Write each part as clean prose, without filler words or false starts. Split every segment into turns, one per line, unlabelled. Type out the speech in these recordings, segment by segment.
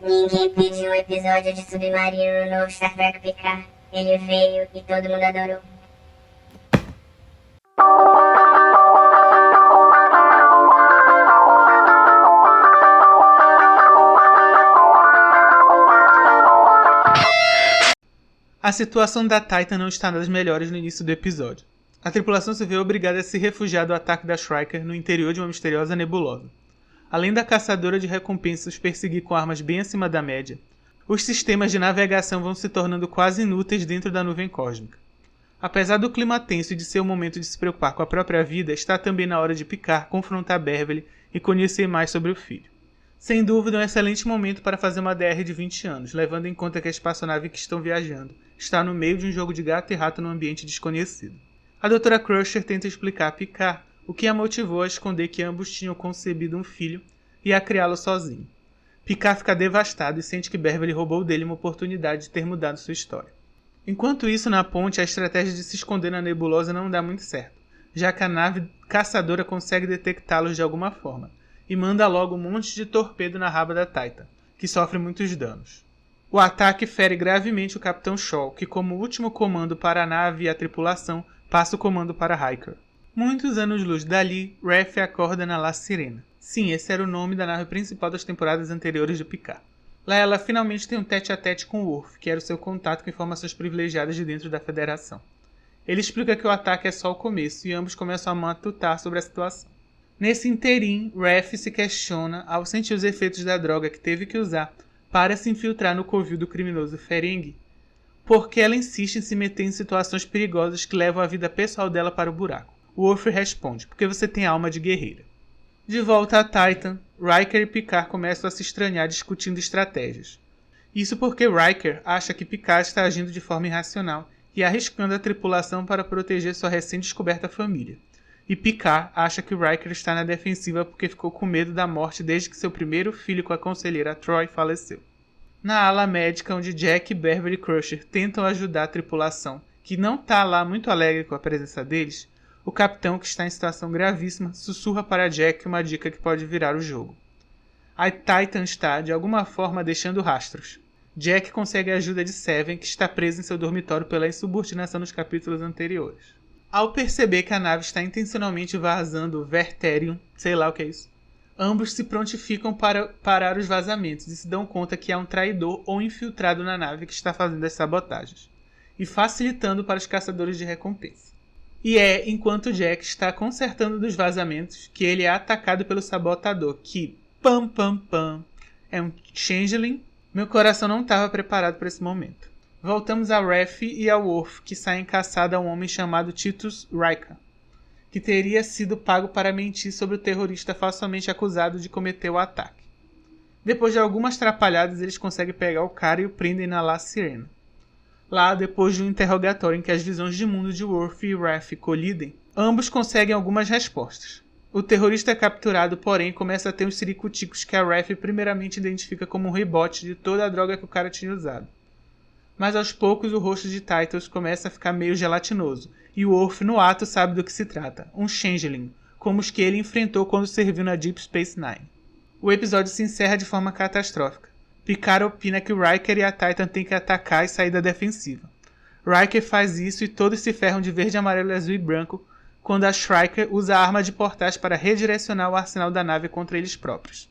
Ninguém pediu um episódio de Submarino no novo Star Trek Picard. Ele veio e todo mundo adorou.
A situação da Titan não está das melhores no início do episódio. A tripulação se vê obrigada a se refugiar do ataque da Striker no interior de uma misteriosa nebulosa. Além da caçadora de recompensas perseguir com armas bem acima da média, os sistemas de navegação vão se tornando quase inúteis dentro da nuvem cósmica. Apesar do clima tenso e de ser o momento de se preocupar com a própria vida, está também na hora de Picard confrontar Beverly e conhecer mais sobre o filho. Sem dúvida, é um excelente momento para fazer uma DR de 20 anos, levando em conta que a espaçonave que estão viajando está no meio de um jogo de gato e rato num ambiente desconhecido. A Dra. Crusher tenta explicar a Picard o que a motivou a esconder que ambos tinham concebido um filho e a criá-lo sozinho. Picard fica devastado e sente que Beverly roubou dele uma oportunidade de ter mudado sua história. Enquanto isso, na ponte, a estratégia de se esconder na nebulosa não dá muito certo, já que a nave caçadora consegue detectá-los de alguma forma, e manda logo um monte de torpedo na raba da Titan, que sofre muitos danos. O ataque fere gravemente o Capitão Shaw, que como último comando para a nave e a tripulação, passa o comando para Riker. Muitos anos-luz dali, Raf acorda na La Sirena. Sim, esse era o nome da nave principal das temporadas anteriores de Picard. Lá ela finalmente tem um tete-a-tete com Worf, que era o seu contato com informações privilegiadas de dentro da Federação. Ele explica que o ataque é só o começo e ambos começam a matutar sobre a situação. Nesse interim, Raf se questiona ao sentir os efeitos da droga que teve que usar para se infiltrar no covil do criminoso Ferengi, porque ela insiste em se meter em situações perigosas que levam a vida pessoal dela para o buraco. Worf responde, porque você tem alma de guerreira. De volta a Titan, Riker e Picard começam a se estranhar discutindo estratégias. Isso porque Riker acha que Picard está agindo de forma irracional e arriscando a tripulação para proteger sua recém-descoberta família. E Picard acha que Riker está na defensiva porque ficou com medo da morte desde que seu primeiro filho com a conselheira Troi faleceu. Na ala médica, onde Jack e Beverly Crusher tentam ajudar a tripulação, que não está lá muito alegre com a presença deles, o capitão, que está em situação gravíssima, sussurra para Jack uma dica que pode virar o jogo. A Titan está, de alguma forma, deixando rastros. Jack consegue a ajuda de Seven, que está presa em seu dormitório pela insubordinação nos capítulos anteriores. Ao perceber que a nave está intencionalmente vazando Verterium, sei lá o que é isso, ambos se prontificam para parar os vazamentos e se dão conta que há um traidor ou infiltrado na nave que está fazendo as sabotagens, e facilitando para os caçadores de recompensa. E é enquanto Jack está consertando dos vazamentos que ele é atacado pelo sabotador, que, é um changeling. Meu coração não estava preparado para esse momento. Voltamos a Raf e a Worf, que saem caçada a um homem chamado Titus Riker, que teria sido pago para mentir sobre o terrorista falsamente acusado de cometer o ataque. Depois de algumas trapalhadas, eles conseguem pegar o cara e o prendem na La Sirena. Lá, depois de um interrogatório em que as visões de mundo de Worf e Raf colidem, ambos conseguem algumas respostas. O terrorista é capturado, porém, começa a ter uns siricuticos que a Raf primeiramente identifica como um rebote de toda a droga que o cara tinha usado. Mas aos poucos o rosto de Titus começa a ficar meio gelatinoso, e o Worf no ato sabe do que se trata, um changeling, como os que ele enfrentou quando serviu na Deep Space Nine. O episódio se encerra de forma catastrófica. Picard opina que o Riker e a Titan têm que atacar e sair da defensiva. Riker faz isso e todos se ferram de verde, amarelo, azul e branco quando a Striker usa a arma de portais para redirecionar o arsenal da nave contra eles próprios.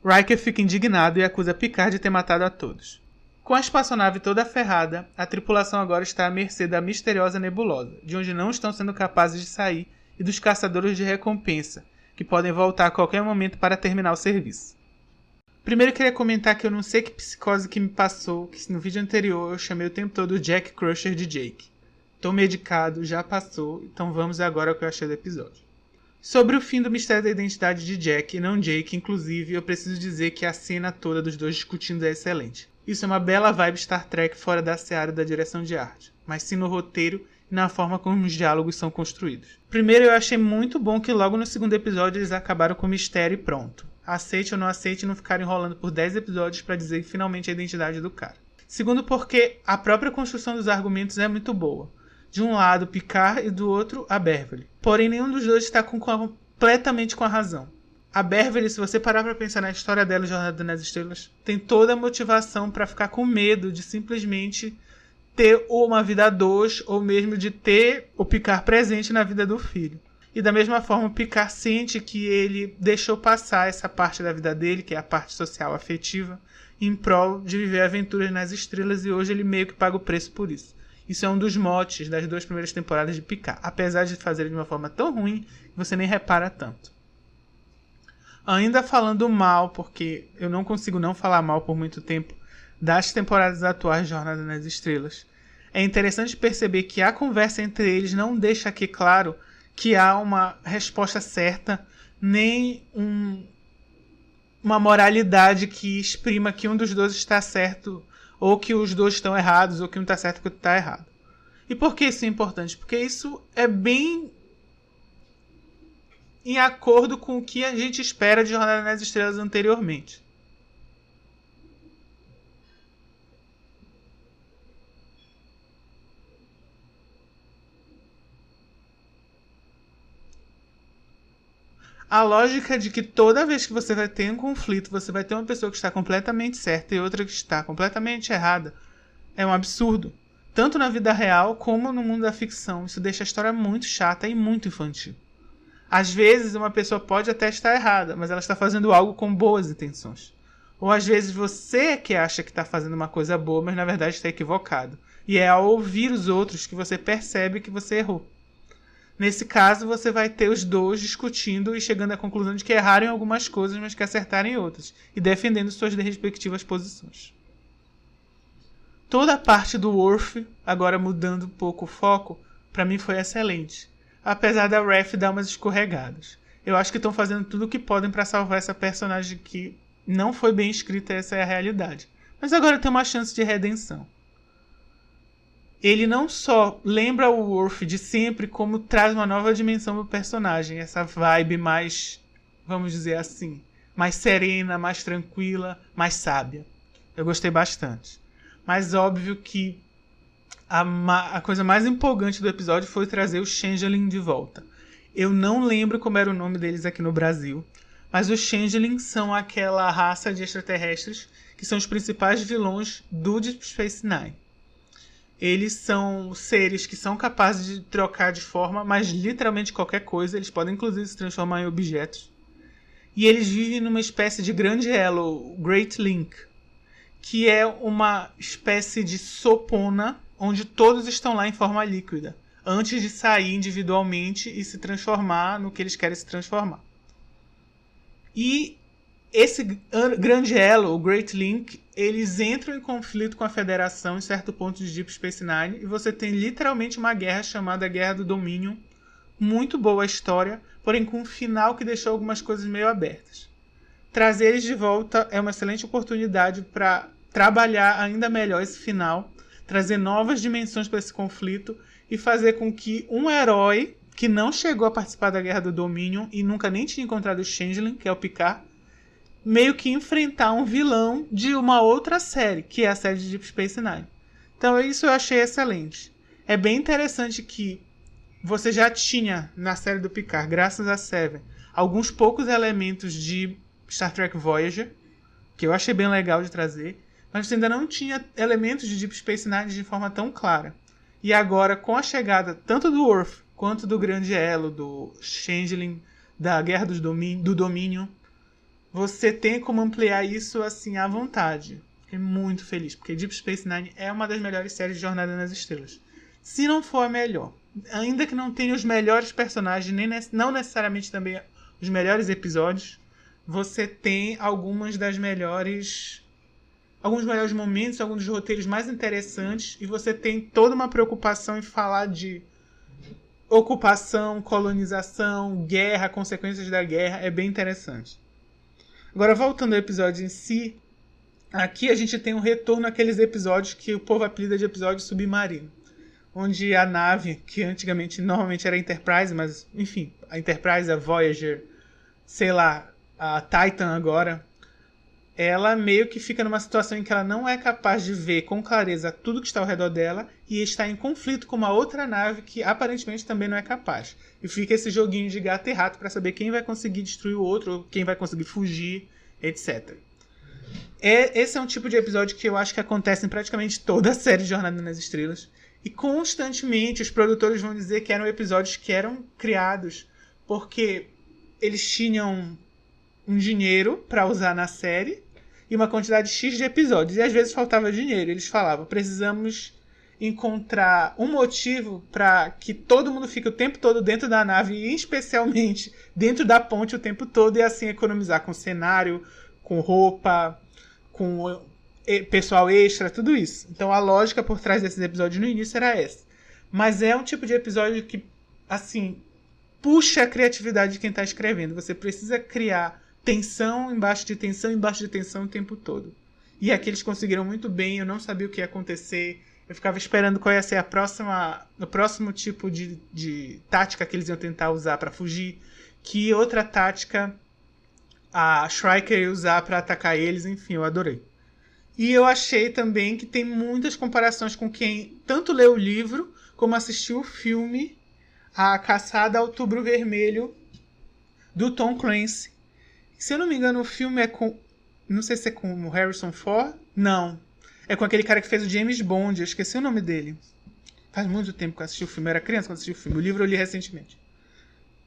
Riker fica indignado e acusa Picard de ter matado a todos. Com a espaçonave toda ferrada, a tripulação agora está à mercê da misteriosa nebulosa, de onde não estão sendo capazes de sair, e dos caçadores de recompensa, que podem voltar a qualquer momento para terminar o serviço. Primeiro eu queria comentar que eu não sei que psicose que me passou, que no vídeo anterior eu chamei o tempo todo o Jack Crusher de Jake. Tô medicado, já passou, então vamos agora ao que eu achei do episódio. Sobre o fim do mistério da identidade de Jack e não Jake, inclusive, eu preciso dizer que a cena toda dos dois discutindo é excelente. Isso é uma bela vibe Star Trek fora da seara da direção de arte, mas sim no roteiro e na forma como os diálogos são construídos. Primeiro, eu achei muito bom que logo no segundo episódio eles acabaram com o mistério e pronto. Aceite ou não aceite, não ficaram enrolando por 10 episódios para dizer finalmente a identidade do cara. Segundo, porque a própria construção dos argumentos é muito boa. De um lado, Picard e do outro, a Beverly. Porém, nenhum dos dois está completamente com a razão. A Beverly, se você parar pra pensar na história dela, Jornada nas Estrelas, tem toda a motivação pra ficar com medo de simplesmente ter uma vida a dois, ou mesmo de ter o Picard presente na vida do filho. E da mesma forma, o Picard sente que ele deixou passar essa parte da vida dele, que é a parte social afetiva, em prol de viver aventuras nas estrelas, e hoje ele meio que paga o preço por isso. Isso é um dos motes das 2 primeiras temporadas de Picard, apesar de fazer de uma forma tão ruim que você nem repara tanto. Ainda falando mal, porque eu não consigo não falar mal por muito tempo, das temporadas atuais de Jornada nas Estrelas, é interessante perceber que a conversa entre eles não deixa aqui claro que há uma resposta certa, nem uma moralidade que exprima que um dos dois está certo, ou que os dois estão errados, ou que um está certo e que o outro está errado. E por que isso é importante? Porque isso é bem em acordo com o que a gente espera de Jornada nas Estrelas anteriormente. A lógica de que toda vez que você vai ter um conflito, você vai ter uma pessoa que está completamente certa e outra que está completamente errada, é um absurdo. Tanto na vida real como no mundo da ficção. Isso deixa a história muito chata e muito infantil. Às vezes uma pessoa pode até estar errada, mas ela está fazendo algo com boas intenções. Ou às vezes você é que acha que está fazendo uma coisa boa, mas na verdade está equivocado. E é ao ouvir os outros que você percebe que você errou. Nesse caso, você vai ter os dois discutindo e chegando à conclusão de que erraram em algumas coisas, mas que acertaram em outras, e defendendo suas respectivas posições. Toda a parte do Worf, agora mudando um pouco o foco, para mim foi excelente. Apesar da Ref dar umas escorregadas. Eu acho que estão fazendo tudo o que podem para salvar essa personagem que não foi bem escrita, essa é a realidade. Mas agora tem uma chance de redenção. Ele não só lembra o Worf de sempre, como traz uma nova dimensão pro personagem. Essa vibe mais, vamos dizer assim, mais serena, mais tranquila, mais sábia. Eu gostei bastante. Mas óbvio que a coisa mais empolgante do episódio foi trazer os Changeling de volta. Eu não lembro como era o nome deles aqui no Brasil, mas os Changeling são aquela raça de extraterrestres que são os principais vilões do Deep Space Nine. Eles são seres que são capazes de trocar de forma, mas literalmente qualquer coisa. Eles podem inclusive se transformar em objetos. E eles vivem numa espécie de grande elo, Great Link, que é uma espécie de sopona onde todos estão lá em forma líquida, antes de sair individualmente e se transformar no que eles querem se transformar. E esse grande elo, o Great Link, eles entram em conflito com a Federação em certo ponto de Deep Space Nine, e você tem literalmente uma guerra chamada Guerra do Dominion. Muito boa a história, porém com um final que deixou algumas coisas meio abertas. Trazer eles de volta é uma excelente oportunidade para trabalhar ainda melhor esse final, trazer novas dimensões para esse conflito e fazer com que um herói que não chegou a participar da Guerra do Dominion e nunca nem tinha encontrado o Changeling, que é o Picard, meio que enfrentar um vilão de uma outra série, que é a série de Deep Space Nine. Então isso eu achei excelente. É bem interessante que você já tinha na série do Picard, graças a Seven, alguns poucos elementos de Star Trek Voyager, que eu achei bem legal de trazer, mas você ainda não tinha elementos de Deep Space Nine de forma tão clara. E agora, com a chegada tanto do Worf, quanto do Grande Elo, do Changeling, da Guerra do Dominion, você tem como ampliar isso assim à vontade. Fiquei muito feliz, porque Deep Space Nine é uma das melhores séries de Jornada nas Estrelas. Se não for a melhor. Ainda que não tenha os melhores personagens, não necessariamente também os melhores episódios, você tem alguns melhores momentos, alguns dos roteiros mais interessantes, e você tem toda uma preocupação em falar de ocupação, colonização, guerra, consequências da guerra. É bem interessante. Agora, voltando ao episódio em si, aqui a gente tem um retorno àqueles episódios que o povo apelida de episódio submarino, onde a nave, que antigamente normalmente era a Enterprise, mas enfim, a Enterprise, a Voyager, sei lá, a Titan agora, ela meio que fica numa situação em que ela não é capaz de ver com clareza tudo que está ao redor dela e está em conflito com uma outra nave que aparentemente também não é capaz. E fica esse joguinho de gato e rato para saber quem vai conseguir destruir o outro, ou quem vai conseguir fugir, etc. Esse é um tipo de episódio que eu acho que acontece em praticamente toda a série Jornada nas Estrelas. E constantemente os produtores vão dizer que eram episódios que eram criados porque eles tinham um dinheiro para usar na série e uma quantidade X de episódios. E às vezes faltava dinheiro. Eles falavam, precisamos encontrar um motivo para que todo mundo fique o tempo todo dentro da nave e especialmente dentro da ponte o tempo todo e assim economizar com cenário, com roupa, com pessoal extra, tudo isso. Então a lógica por trás desses episódios no início era essa. Mas é um tipo de episódio que, assim, puxa a criatividade de quem está escrevendo. Você precisa criar tensão embaixo de tensão o tempo todo. E aqui eles conseguiram muito bem, eu não sabia o que ia acontecer. Eu ficava esperando qual ia ser o próximo tipo de tática que eles iam tentar usar para fugir. Que outra tática a Striker ia usar para atacar eles, enfim, eu adorei. E eu achei também que tem muitas comparações com quem tanto leu o livro como assistiu o filme A Caçada ao Outubro Vermelho, do Tom Clancy. Se eu não me engano, o filme é com... Não sei se é com o Harrison Ford. Não. É com aquele cara que fez o James Bond. Eu esqueci o nome dele. Faz muito tempo que eu assisti o filme. Eu era criança quando assisti o filme. O livro eu li recentemente.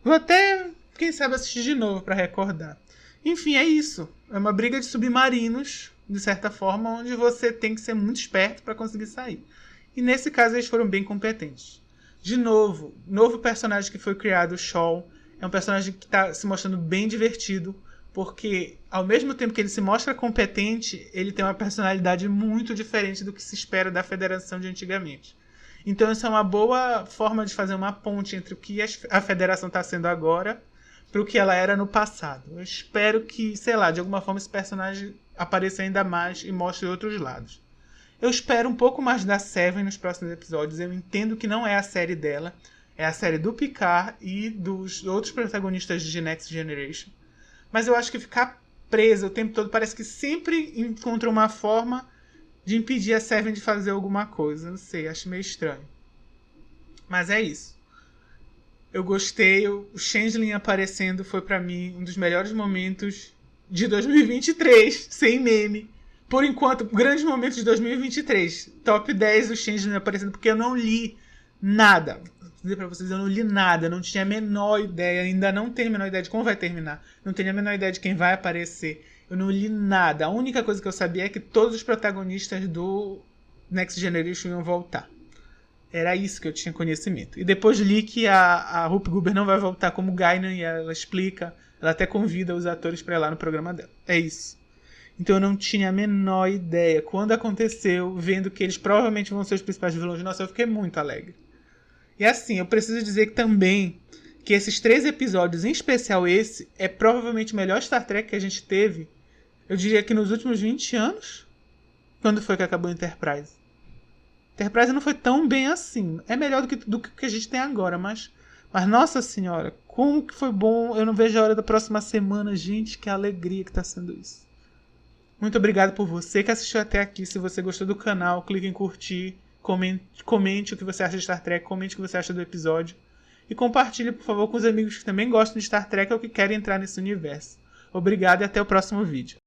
Vou até, quem sabe, assistir de novo para recordar. Enfim, é isso. É uma briga de submarinos, de certa forma, onde você tem que ser muito esperto para conseguir sair. E nesse caso eles foram bem competentes. De novo, novo personagem que foi criado, o Shaw. É um personagem que está se mostrando bem divertido, porque ao mesmo tempo que ele se mostra competente, ele tem uma personalidade muito diferente do que se espera da Federação de antigamente. Então isso é uma boa forma de fazer uma ponte entre o que a Federação está sendo agora para o que ela era no passado. Eu espero que, sei lá, de alguma forma esse personagem apareça ainda mais e mostre outros lados. Eu espero um pouco mais da Seven nos próximos episódios. Eu entendo que não é a série dela, é a série do Picard e dos outros protagonistas de Next Generation. Mas eu acho que ficar presa o tempo todo parece que sempre encontra uma forma de impedir a Seven de fazer alguma coisa. Não sei, acho meio estranho. Mas é isso. Eu gostei, o Changeling aparecendo foi pra mim um dos melhores momentos de 2023, sem meme. Por enquanto, grandes momentos de 2023. Top 10 do Changeling aparecendo, porque eu não li nada. Vou dizer pra vocês, eu não li nada, não tinha a menor ideia, ainda não tenho a menor ideia de como vai terminar, não tenho a menor ideia de quem vai aparecer, eu não li nada. A única coisa que eu sabia é que todos os protagonistas do Next Generation iam voltar. Era isso que eu tinha conhecimento. E depois li que a Rupi Goober não vai voltar como Guinan, e ela explica, ela até convida os atores para ir lá no programa dela. É isso. Então eu não tinha a menor ideia. Quando aconteceu, vendo que eles provavelmente vão ser os principais vilões, nossa, eu fiquei muito alegre. E assim, eu preciso dizer que também que esses 3 episódios, em especial esse, é provavelmente o melhor Star Trek que a gente teve, eu diria que nos últimos 20 anos. Quando foi que acabou Enterprise? Enterprise não foi tão bem assim. É melhor do que a gente tem agora, mas nossa senhora, como que foi bom. Eu não vejo a hora da próxima semana, gente, que alegria que tá sendo isso. Muito obrigado por você que assistiu até aqui. Se você gostou do canal, clique em curtir. Comente o que você acha de Star Trek, comente o que você acha do episódio. E compartilhe, por favor, com os amigos que também gostam de Star Trek ou que querem entrar nesse universo. Obrigado e até o próximo vídeo.